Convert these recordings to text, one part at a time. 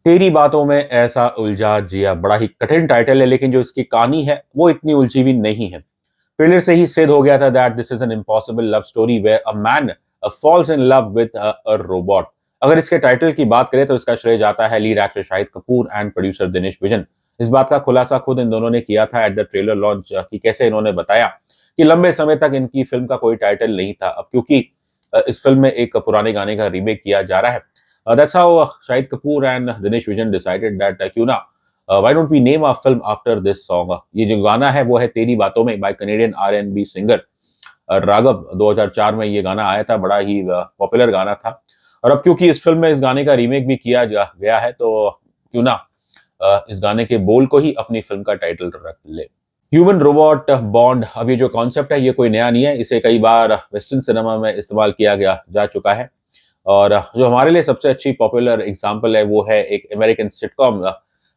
तेरी बातों में ऐसा उलझा जिया बड़ा ही कठिन टाइटल है, लेकिन जो इसकी कहानी है वो इतनी उलझी हुई नहीं है। ट्रेलर से ही सिद्ध हो गया था that this is an impossible love story where a man falls in love with a robot. अगर इसके टाइटल की बात करें तो इसका श्रेय जाता है lead actor Shahid Kapoor and producer Dinesh vision. इस बात का खुलासा खुद इन दोनों ने किया था एट द ट्रेलर लॉन्च कि कैसे इन्होंने बताया कि लंबे समय तक इनकी फिल्म का कोई टाइटल नहीं था। अब क्योंकि इस फिल्म में एक पुराने गाने का रीमेक किया जा रहा है, that's how Shahid Kapoor and Dinesh Vijan decided that क्यों ना why don't we name our film after this song। ये जो गाना है वो है तेरी बातों में bye Canadian R&B singer Raghav. 2004 में ये गाना आया था, बड़ा ही पॉपुलर गाना था। और अब क्योंकि इस फिल्म में इस गाने का रीमेक भी किया गया है, तो क्यों ना इस गाने के बोल को ही अपनी फिल्म का टाइटल रख ले। ह्यूमन रोबोट बॉन्ड, अब ये जो कॉन्सेप्ट है ये कोई नया नहीं है, इसे कई बार वेस्टर्न सिनेमा में इस्तेमाल किया जा चुका है। और जो हमारे लिए सबसे अच्छी पॉपुलर एग्जांपल है वो है एक अमेरिकन सिटकॉम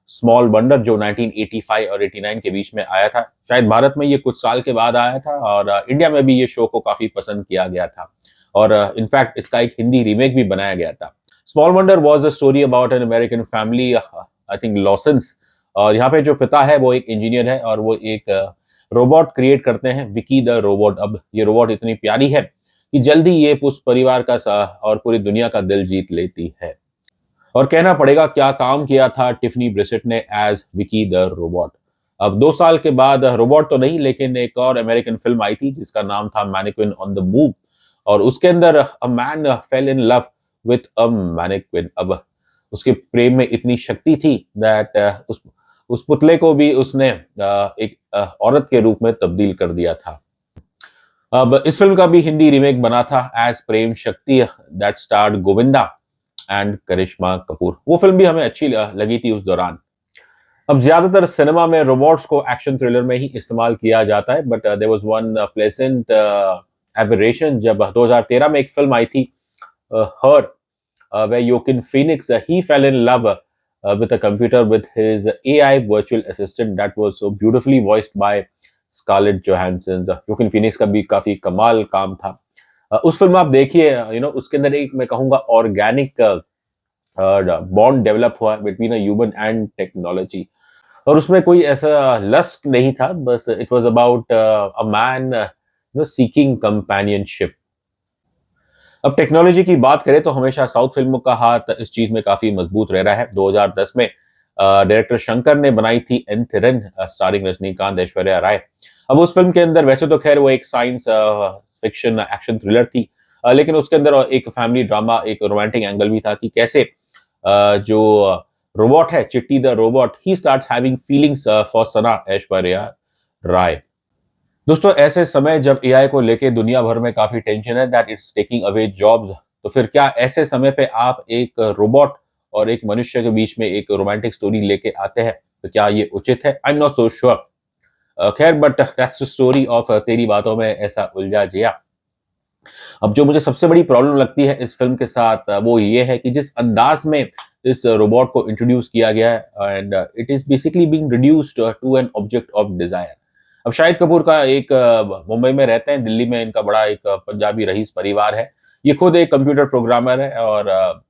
स्मॉल वंडर, जो 1985 और 89 के बीच में आया था। शायद भारत में ये कुछ साल के बाद आया था और इंडिया में भी ये शो को काफी पसंद किया गया था और इनफैक्ट इसका एक हिंदी रीमेक भी बनाया गया था। Small wonder was a story about an American family, I think Lawsons, और यहाँ पे जो पिता है वो एक इंजीनियर है और वो एक रोबोट क्रिएट करते हैं, विकी द रोबोट। अब ये रोबोट इतनी प्यारी है कि जल्दी ये उस परिवार का और पूरी दुनिया का दिल जीत लेती है। और कहना पड़ेगा क्या काम किया था टिफनी ब्रिसेट ने एज विकी द रोबोट। अब 2 साल के बाद रोबोट तो नहीं, लेकिन एक और अमेरिकन फिल्म आई थी जिसका नाम था मैनिक्विन ऑन द मूव, और उसके अंदर a man fail in love with a mannequin. अब उसके प्रेम में इतनी शक्ति थी दैट उस पुतले को भी उसने एक औरत के रूप में तब्दील कर दिया था। अब इस फिल्म का भी हिंदी रीमेक बना था एज प्रेम शक्ति, दैट स्टार्ड गोविंदा एंड करिश्मा कपूर। वो फिल्म भी हमें अच्छी लगी थी उस दौरान। अब ज्यादातर सिनेमा में रोबोट्स को एक्शन थ्रिलर में ही इस्तेमाल किया जाता है, but there was one pleasant aberration जब 2013 में एक फिल्म आई थी हर, where Joaquin Phoenix he fell in love with a computer with his AI virtual assistant that was so beautifully voiced by Scarlett Johansson। Joaquin Phoenix का भी काफी कमाल काम था। उस फिल्म आप देखिए, उसके अंदर एक मैं कहूंगा ऑर्गेनिक बॉन्ड डेवलप हुआ between a human and technology, और उसमें कोई ऐसा लस्ट नहीं था, बस it was about a man seeking companionship. अब टेक्नोलॉजी की बात करें तो हमेशा साउथ फिल्मों का हाथ इस चीज में काफी मजबूत रह रहा है। 2010 में डायरेक्टर शंकर ने बनाई थी एंथरन, स्टारिंग रजनीकांत, ऐश्वर्या राय। अब उस फिल्म के अंदर वैसे तो खैर वो एक साइंस फिक्शन एक्शन थ्रिलर थी, लेकिन उसके अंदर एक फैमिली ड्रामा, एक रोमांटिक एंगल भी था कि कैसे जो रोबोट है चिट्टी द रोबोट, ही starts having feelings for Sana, Aishwarya Rai. दोस्तों ऐसे समय जब एआई को लेके दुनिया भर में काफी टेंशन है that it's taking away jobs, तो फिर क्या ऐसे समय पे आप एक रोबोट और एक मनुष्य के बीच में एक रोमांटिक स्टोरी लेके आते हैं, तो क्या ये उचित है? I am not so sure. खैर but that's the story of Teri Baaton में ऐसा उलझा जिया। अब जो मुझे सबसे बड़ी प्रॉब्लम लगती है इस फिल्म के साथ वो ये है कि जिस अंदाज में इस रोबोट को इंट्रोड्यूस किया गया है, and it is basically being reduced to an object of desire. अब शाहिद कपूर का एक मुंबई में रहते हैं, दिल्ली में इनका बड़ा एक पंजाबी रईस परिवार है। ये खुद एक कंप्यूटर प्रोग्रामर है और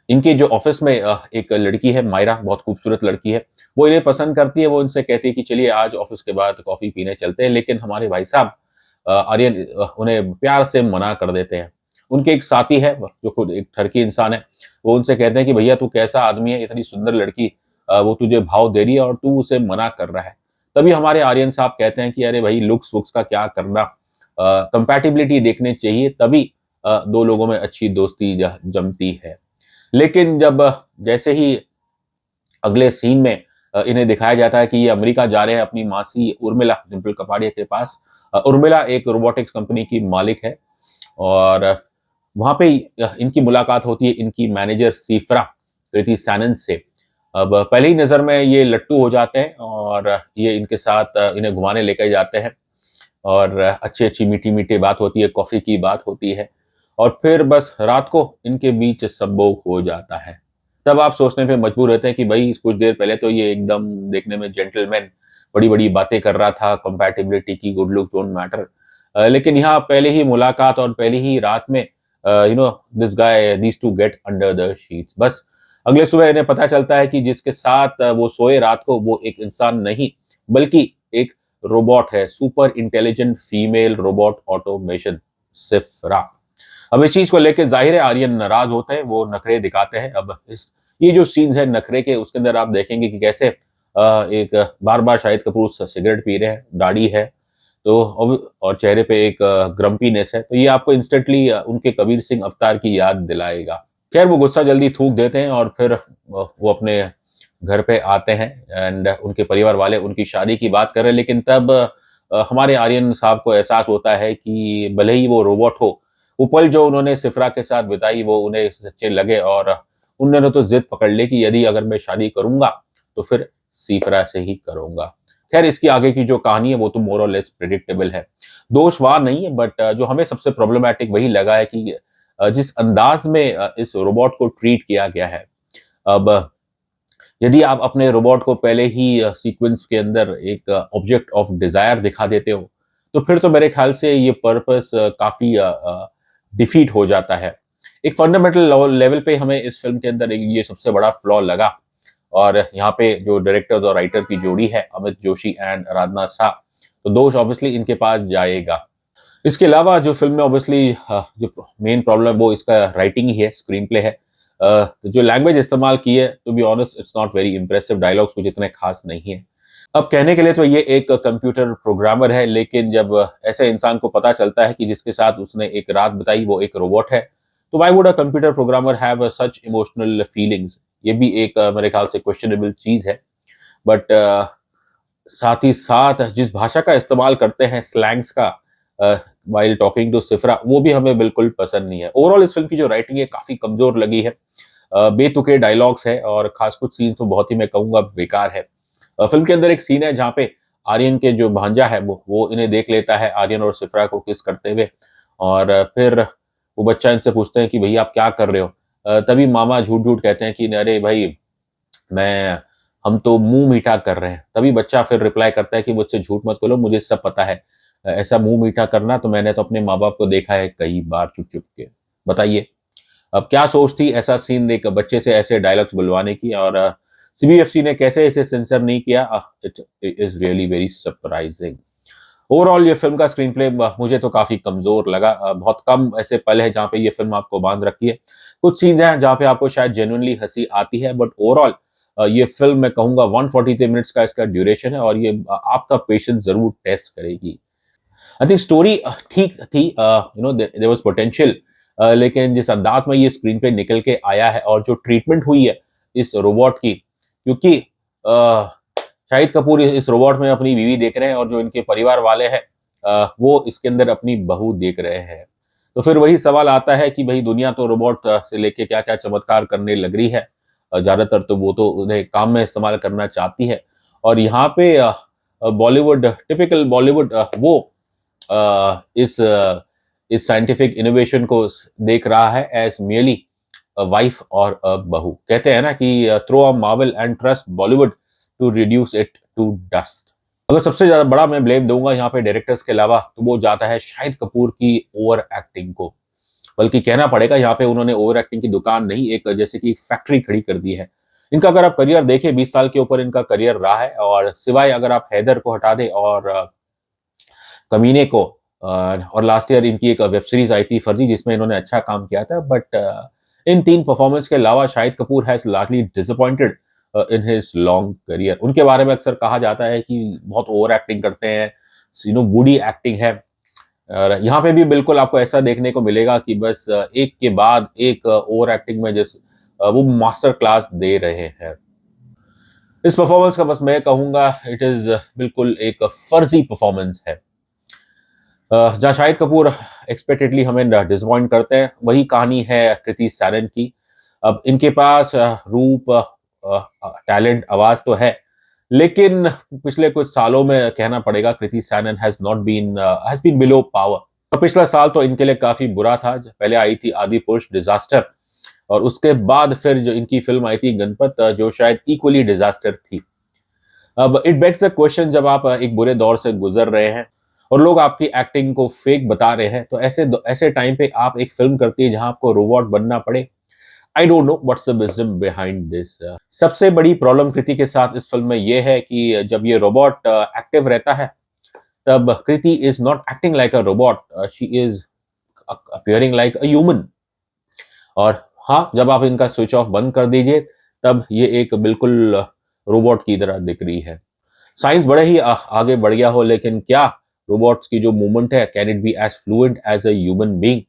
इनके जो ऑफिस में एक लड़की है मायरा, बहुत खूबसूरत लड़की है, वो इन्हें पसंद करती है। वो इनसे कहती है कि चलिए आज ऑफिस के बाद कॉफी पीने चलते हैं, लेकिन हमारे भाई साहब आर्यन उन्हें प्यार से मना कर देते हैं। उनके एक साथी है जो खुद एक ठरकी इंसान है, वो उनसे कहते हैं कि भैया तू कैसा आदमी है, इतनी सुंदर लड़की वो तुझे भाव दे रही है और तू उसे मना कर रहा है। तभी हमारे आर्यन साहब कहते हैं कि अरे भाई लुक्स वुक्स का क्या करना, कंपैटिबिलिटी देखने चाहिए, तभी दो लोगों में अच्छी दोस्ती जमती है। लेकिन जब जैसे ही अगले सीन में इन्हें दिखाया जाता है कि ये अमेरिका जा रहे हैं अपनी मासी उर्मिला, डिम्पल कपाड़िया के पास। उर्मिला एक रोबोटिक्स कंपनी की मालिक है और वहां पे इनकी मुलाकात होती है इनकी मैनेजर सीफ्रा कृति सैनन से। अब पहली ही नजर में ये लट्टू हो जाते हैं और ये इनके साथ इन्हें घुमाने लेकर जाते हैं और अच्छी अच्छी मीठी मीठी बात होती है, कॉफी की बात होती है, और फिर बस रात को इनके बीच संभोग हो जाता है। तब आप सोचने पे मजबूर रहते हैं कि भाई कुछ देर पहले तो ये एकदम देखने में जेंटलमैन बड़ी बड़ी बातें कर रहा था कंपैटिबिलिटी की, गुड लुक डोंट मैटर, लेकिन यहाँ पहले ही मुलाकात और पहली ही रात में this guy dies to get under the sheets. बस अगले सुबह इन्हें पता चलता है कि जिसके साथ वो सोए रात को वो एक इंसान नहीं बल्कि एक रोबोट है, super intelligent female robot automation सिफ्रा। अब इस चीज को लेकर जाहिर है आर्यन नाराज होते हैं, वो नखरे दिखाते हैं। अब इस ये जो सीन्स है नखरे के, उसके अंदर आप देखेंगे कि कैसे एक बार बार शाहिद कपूर सिगरेट पी रहे हैं, दाढ़ी है तो और चेहरे पे एक ग्रम्पीनेस है, तो ये आपको इंस्टेंटली उनके कबीर सिंह अवतार की याद दिलाएगा। खैर वो गुस्सा जल्दी थूक देते हैं और फिर वो अपने घर पे आते हैं एंड उनके परिवार वाले उनकी शादी की बात कर रहे हैं, लेकिन तब हमारे आर्यन साहब को एहसास होता है कि भले ही वो रोबोट हो, वो पल जो उन्होंने सिफ्रा के साथ बिताई वो उन्हें सच्चे लगे और उन्होंने तो जिद पकड़ ली कि यदि अगर मैं शादी करूंगा तो फिर सिफ्रा से ही करूंगा। खैर इसकी आगे की जो कहानी है वो तो मोर और लेस प्रिडिक्टेबल है, दोष वहां नहीं है, बट जो हमें सबसे प्रॉब्लमैटिक वही लगा है कि जिस अंदाज में इस रोबोट को ट्रीट किया गया है। अब यदि आप अपने रोबोट को पहले ही सीक्वेंस के अंदर एक ऑब्जेक्ट ऑफ डिजायर दिखा देते हो तो फिर तो मेरे ख्याल से ये पर्पस काफी डिफीट हो जाता है। एक फंडामेंटल लेवल पे हमें इस फिल्म के अंदर ये सबसे बड़ा फ्लॉ लगा और यहाँ पे जो डायरेक्टर्स और राइटर की जोड़ी है अमित जोशी एंड आराधना शाह, तो दोष ऑब्वियसली इनके पास जाएगा। इसके अलावा जो फिल्म में ऑब्वियसली जो मेन प्रॉब्लम है वो इसका राइटिंग ही है, स्क्रीन प्ले है। तो जो लैंग्वेज इस्तेमाल की है to be honest it's not very impressive, dialogues कुछ इतने खास नहीं है। अब कहने के लिए तो ये एक कंप्यूटर प्रोग्रामर है, लेकिन जब ऐसे इंसान को पता चलता है कि जिसके साथ उसने एक रात बिताई वो एक रोबोट है, तो why would a computer programmer have such emotional feelings? ये भी एक मेरे ख्याल से क्वेश्चनेबल चीज है। बट साथ ही साथ जिस भाषा का इस्तेमाल करते हैं स्लैंग्स का वाइल टॉकिंग टू सिफ्रा, वो भी हमें बिल्कुल पसंद नहीं है। ओवरऑल इस फिल्म की जो राइटिंग है काफी कमजोर लगी है, बेतुके डायलॉग्स है और खास कुछ सीन्स तो बहुत ही मैं कहूंगा बेकार है। फिल्म के अंदर एक सीन है जहाँ पे आर्यन के जो भांजा है वो इन्हें देख लेता है, आर्यन और सिफ्रा को किस करते हुए, और फिर वो बच्चा इनसे पूछते हैं कि भैया आप क्या कर रहे हो। तभी मामा झूठ झूठ कहते हैं कि अरे भाई मैं हम तो मुंह मीठा कर रहे हैं। तभी बच्चा फिर रिप्लाई करता है कि मुझसे झूठ मत बोलो, मुझे सब पता है। ऐसा मुंह मीठा करना तो मैंने तो अपने माँ बाप को देखा है कई बार चुप चुप के। बताइए अब क्या सोच थी ऐसा सीन एक बच्चे से ऐसे डायलॉग्स बुलवाने की, और सीबीएफसी ने कैसे इसे सेंसर नहीं किया? It is really very surprising. Overall ये फिल्म का स्क्रीन प्ले मुझे तो काफी कमजोर लगा। बहुत कम ऐसे पल है जहाँ पे ये फिल्म आपको बांध रखी है, कुछ सीन्स हैं जहाँ पे आपको शायद जेन्युइनली हंसी आती है, बट ओवरऑल ये फिल्म मैं कहूंगा 143 मिनट्स का इसका ड्यूरेशन है और ये आपका पेशेंस जरूर टेस्ट करेगी। आई थिंक स्टोरी ठीक थी, देयर वाज पोटेंशियल, लेकिन जिस अंदाज में ये स्क्रीन पे निकल के आया है और जो ट्रीटमेंट हुई है इस रोबोट की, क्योंकि शाहिद कपूर इस रोबोट में अपनी बीवी देख रहे हैं और जो इनके परिवार वाले हैं वो इसके अंदर अपनी बहू देख रहे हैं, तो फिर वही सवाल आता है कि भाई दुनिया तो रोबोट से लेके क्या क्या चमत्कार करने लग रही है। ज्यादातर तो वो तो उन्हें काम में इस्तेमाल करना चाहती है, और यहाँ पे बॉलीवुड, टिपिकल बॉलीवुड, वो इस साइंटिफिक इनोवेशन को देख रहा है एज मियरली वाइफ और बहू। कहते हैं ना कि throw a marble and trust Bollywood to reduce it to dust. अगर सबसे ज्यादा बड़ा मैं ब्लेम दूंगा यहाँ पे डायरेक्टर्स के अलावा तो वो जाता है शाहिद कपूर की ओवर एक्टिंग को, बल्कि कहना पड़ेगा यहाँ पे उन्होंने ओवर एक्टिंग की दुकान नहीं, एक जैसे कि एक फैक्ट्री खड़ी कर दी है। इनका अगर आप करियर देखें 20 साल के ऊपर इनका करियर रहा है, और सिवाय अगर आप हैदर को हटा दें और कमीने को, और लास्ट ईयर इनकी एक वेब सीरीज आई थी फर्जी जिसमें इन्होंने अच्छा काम किया था, बट इन 3 परफॉर्मेंस के अलावा Shahid Kapoor has largely disappointed in his long career. उनके बारे में अक्सर कहा जाता है कि बहुत ओवर एक्टिंग करते हैं, वुडी एक्टिंग है, और यहाँ पे भी बिल्कुल आपको ऐसा देखने को मिलेगा कि बस एक के बाद एक ओवर एक्टिंग में जिस वो मास्टर क्लास दे रहे हैं। इस परफॉर्मेंस का बस मैं कहूंगा इट इज बिल्कुल एक फर्जी परफॉर्मेंस है। जहाँ शाहिद कपूर एक्सपेक्टेडली हमें डिसअपॉइंट करते हैं, वही कहानी है कृति सैनन की। अब इनके पास रूप, टैलेंट, आवाज तो है, लेकिन पिछले कुछ सालों में कहना पड़ेगा Kriti Sanon has been below power. तो पिछला साल तो इनके लिए काफी बुरा था। पहले आई थी आदि पुरुष डिजास्टर, और उसके बाद फिर जो इनकी फिल्म आई थी गणपत, जो शायद इक्वली डिजास्टर थी। अब इट बेग्स द क्वेश्चन, जब आप एक बुरे दौर से गुजर रहे हैं और लोग आपकी एक्टिंग को फेक बता रहे हैं, तो ऐसे टाइम पे आप एक फिल्म करती है जहां आपको रोबोट बनना पड़े। I don't know what's the wisdom behind this. सबसे बड़ी प्रॉब्लम कृति के साथ इस फिल्म में यह है कि जब ये रोबोट एक्टिव रहता है तब Kriti is not acting like a robot, she is appearing like a human। और हाँ, जब आप इनका स्विच ऑफ बंद कर दीजिए तब ये एक बिल्कुल रोबोट की तरह दिख रही है। साइंस बड़े ही आगे बढ़ गया हो, लेकिन क्या रोबोट्स की जो मूवमेंट है can it be as fluent as a human being?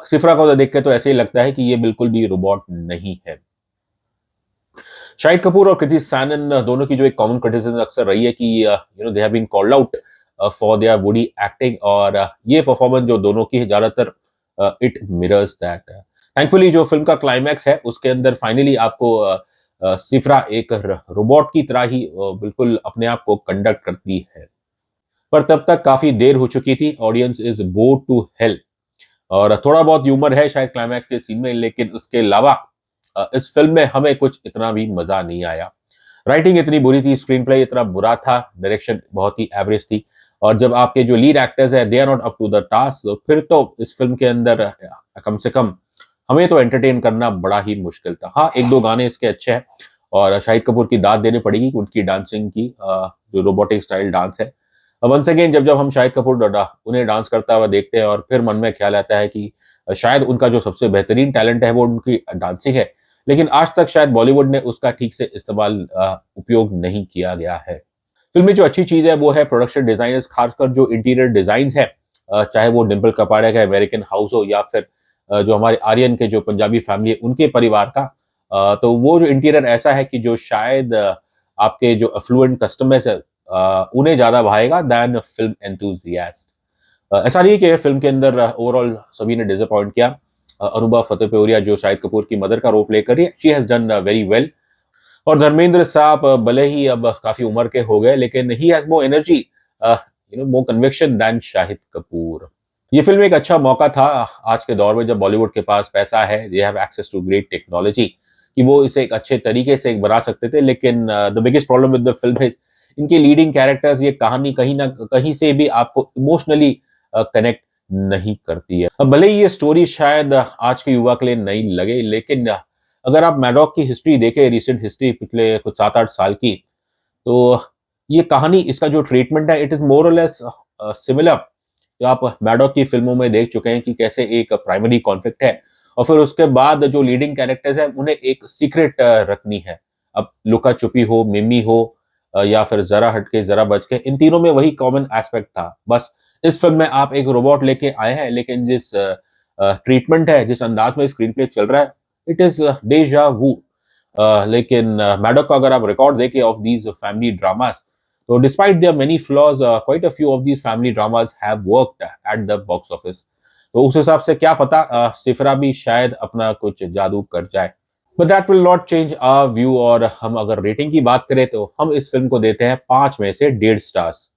Sifra को देख के तो ऐसे ही लगता है कि ये बिल्कुल भी रोबोट नहीं है। शाहिद कपूर और कृति सैनन दोनों की जो एक कॉमन क्रिटिसिज्म अक्सर रही है कि they have been called out for their woody acting, और ये परफॉर्मेंस जो दोनों की है ज्यादातर इट मिरर्स दैट। थैंकफुली जो फिल्म का क्लाइमैक्स है उसके अंदर फाइनली आपको सिफ्रा एक रोबोट की तरह ही बिल्कुल अपने आप को कंडक्ट करती है, पर तब तक काफी देर हो चुकी थी। Audience is bored to hell, और थोड़ा बहुत ह्यूमर है शायद क्लाइमैक्स के सीन में, लेकिन उसके अलावा इस फिल्म में हमें कुछ इतना भी मजा नहीं आया। राइटिंग इतनी बुरी थी, स्क्रीन प्ले इतना बुरा था, डायरेक्शन बहुत ही एवरेज थी, और जब आपके जो लीड एक्टर्स है they are not up to the task, तो फिर तो इस फिल्म के अंदर कम से कम हमें तो एंटरटेन करना बड़ा ही मुश्किल था। हाँ, एक दो गाने इसके अच्छे हैं, और शाहिद कपूर की दाद देनी पड़ेगी उनकी डांसिंग की, जो रोबोटिक स्टाइल डांस है। वंस अगेन जब जब हम शाहिद कपूर उन्हें डांस करता हुआ देखते हैं और फिर मन में ख्याल आता है कि शायद उनका जो सबसे बेहतरीन टैलेंट है वो उनकी डांसिंग है, लेकिन आज तक शायद बॉलीवुड ने उसका ठीक से इस्तेमाल उपयोग नहीं किया गया है। फिल्म में जो अच्छी चीज है वो है प्रोडक्शन डिजाइनर्स, खासकर जो इंटीरियर डिजाइन है, चाहे वो डिम्पल कपाड़िया का अमेरिकन हाउस हो या फिर जो हमारे आर्यन के जो पंजाबी फैमिली है उनके परिवार का, तो वो जो इंटीरियर ऐसा है कि जो शायद आपके जो अफ्लुएंट कस्टमर्स है उन्हें ज्यादा भाएगा दैन फिल्म एंथुजियास्ट। ऐसा नहीं है कि फिल्म के अंदर ओवरऑल सभी ने डिसअपॉइंट किया। अनुभा फतेहपुरिया जो शाहिद कपूर की मदर का रोल प्ले कर रही है, she has done very well. और धर्मेंद्र साहब भले ही अब काफी उम्र के हो गए, लेकिन he has more energy, more conviction than Shahid Kapoor. ये फिल्म एक अच्छा मौका था आज के दौर में जब बॉलीवुड के पास पैसा है, they have access to great technology, कि वो इसे एक अच्छे तरीके से एक बना सकते थे। लेकिन the biggest problem with the film is इनके लीडिंग कैरेक्टर्स, ये कहानी कहीं ना कहीं से भी आपको इमोशनली कनेक्ट नहीं करती है। अब भले ही ये स्टोरी शायद आज के युवा के लिए नई लगे, लेकिन अगर आप मैडॉक की हिस्ट्री देखें, रिसेंट हिस्ट्री पिछले कुछ 7-8 साल की, तो ये कहानी, इसका जो ट्रीटमेंट है, इट इज मोर और लेस सिमिलर। तो आप मैडॉक की फिल्मों में देख चुके हैं कि कैसे एक प्राइमरी कॉन्फ्लिक्ट है और फिर उसके बाद जो लीडिंग कैरेक्टर्स है उन्हें एक सीक्रेट रखनी है। अब लुका छुपी हो, मिमी हो, या फिर जरा हटके जरा बच के, इन तीनों में वही कॉमन एस्पेक्ट था। बस इस फिल्म में आप एक रोबोट लेके आए हैं, लेकिन जिस ट्रीटमेंट है, जिस अंदाज में स्क्रीन प्ले चल रहा है, इट इज डेजा वू। लेकिन मैडॉक का अगर आप रिकॉर्ड देखें of these family dramas, so despite their many flaws, quite a few of these family dramas have worked at the box office। तो उस हिसाब से क्या पता सिफरा भी शायद अपना कुछ जादू कर जाए। But that will not change our view। और हम अगर रेटिंग की बात करें तो हम इस फिल्म को देते हैं 5 में से 1.5 स्टार्स।